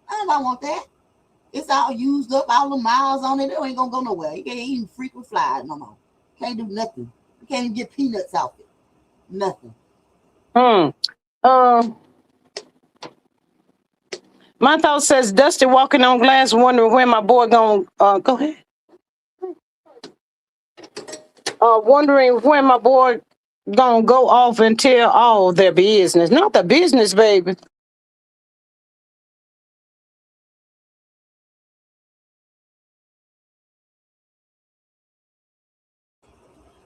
I don't want that. It's all used up, all the miles on it. It ain't gonna go nowhere. You can't even frequent fly no more. Can't do nothing. You can't even get peanuts off it. Nothing. Hmm. Um, my thought says Dusty walking on glass, wondering when my boy gonna go ahead. Wondering when my boy gonna go off and tell all their business. Not the business, baby.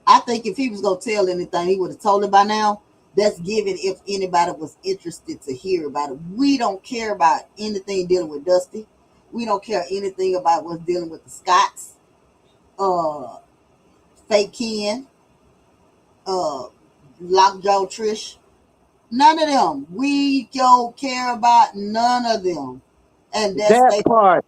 I think if he was gonna tell anything, he would have told it by now. That's given if anybody was interested to hear about it. We don't care about anything dealing with Dusty. We don't care anything about what's dealing with the Scots, uh, Fake Ken, uh, Lockjaw Trish. None of them. We don't care about none of them. And that's That they part.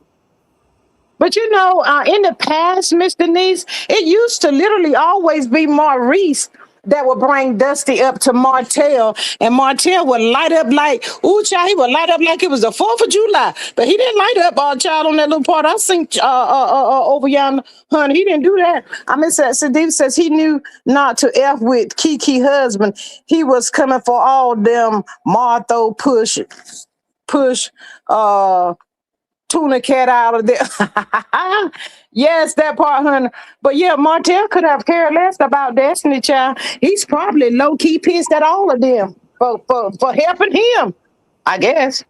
But you know, in the past, Miss Denise, it used to literally always be Maurice that would bring Dusty up to Martell, and Martell would light up like, ooh, child, he would light up like it was the 4th of July. But he didn't light up, child, on that little part. I seen over yonder, honey, he didn't do that. I mean, Sadiq says he knew not to F with Kiki husband. He was coming for all them Martho push, uh, tuna cat out of there. Yes, that part, honey. But yeah, Martell could have cared less about Destiny Child. He's probably low key pissed at all of them for helping him, I guess.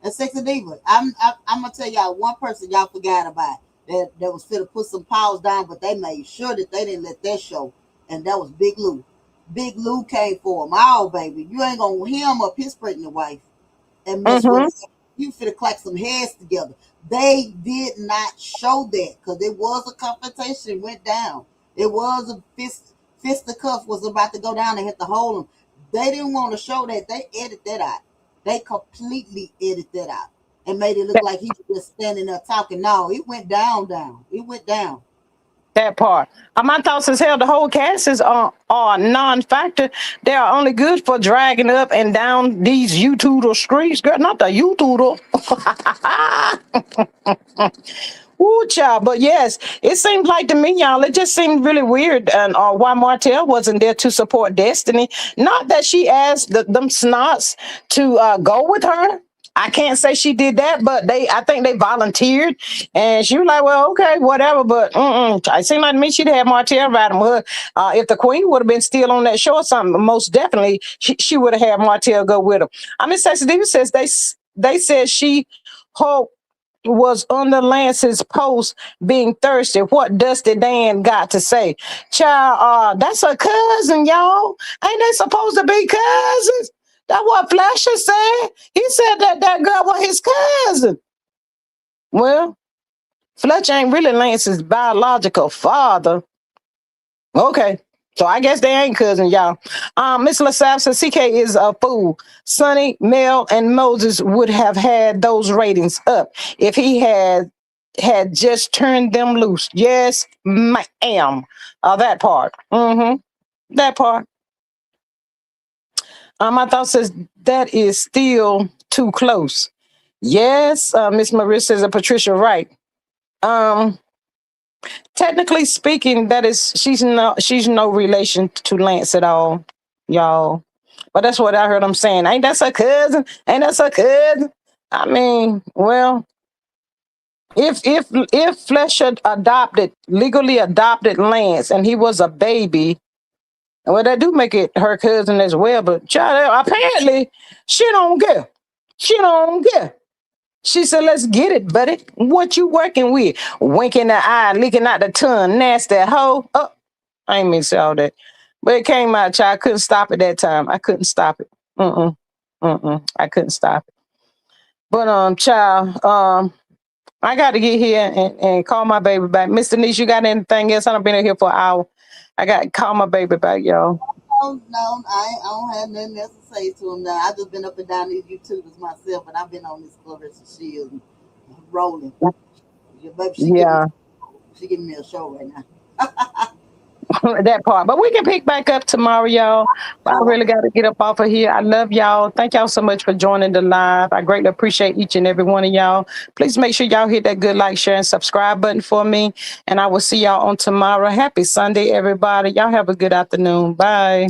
and Sexy Diva. I'm gonna tell y'all one person y'all forgot about that was fit to put some paws down, but they made sure that they didn't let that show. And that was Big Lou. Big Lou came for him. Oh baby, you ain't gonna him up his pregnant wife and mess with Mm-hmm. it. You finna clack some heads together. They did not show that because it was a confrontation went down. It was a fisticuff was about to go down and hit the hole. Him. They didn't want to show that. They edited that out. They completely edited that out and made it look That, like he was just standing there talking. No, it went down. It went down. that part. My thoughts is hell. The whole cast is are non-factor. They are only good for dragging up and down these YouTube streets, girl. Not the YouTube. Ooh, child. But yes, it seemed like to me, y'all, it just seemed really weird. And why Martell wasn't there to support Destiny. Not that she asked them snots to go with her. I can't say she did that, but I think they volunteered. And she was like, well, okay, whatever. But it seemed like to me she'd have Martell riding with her. If the queen would have been still on that show or something, most definitely she would have had Martell go with her. I mean, Sexy Diva says they said she hoped was under Lance's post being thirsty. What Dusty Dan got to say? Child, that's a cousin, y'all. Ain't they supposed to be cousins? That's what Flasher said. He said that girl was his cousin. Well, Fletcher ain't really Lance's biological father. Okay. So I guess they ain't cousins, y'all. Miss LaSalle says CK is a fool. Sonny, Mel, and Moses would have had those ratings up if he had just turned them loose. Yes, ma'am. That part. That part. My thought says that is still too close. Yes, Miss Marissa says Patricia right. Um, Technically speaking, that is she's no relation to Lance at all, y'all. But that's what I heard him saying. Ain't that a cousin? Ain't that a cousin? I mean, well, if Fletcher legally adopted Lance and he was a baby, well, that do make it her cousin as well. But child, apparently she don't care. She don't care. She said, let's get it, buddy. What you working with? Winking the eye, licking out the tongue, nasty hoe. I ain't mean to say all that. But it came out, child. I couldn't stop it that time. I couldn't stop it. Mm-mm. Mm-mm. I couldn't stop it. But child, I got to get here and call my baby back. Mr. Niche, you got anything else? I've been in here for an hour. I got to call my baby back, y'all. No, no, I don't have nothing else to say to him now. I just been up and down these YouTubers myself, but I've been on this Clarissa Shields rolling. Your baby, Yeah. she giving me a show right now. That part. But we can pick back up tomorrow, y'all. But I All really right. got to get up off of here. I love y'all. Thank y'all so much for joining the live. I greatly appreciate each and every one of y'all. Please make sure y'all hit that good like, share, and subscribe button for me. And I will see y'all on tomorrow. Happy Sunday, everybody. Y'all have a good afternoon. Bye.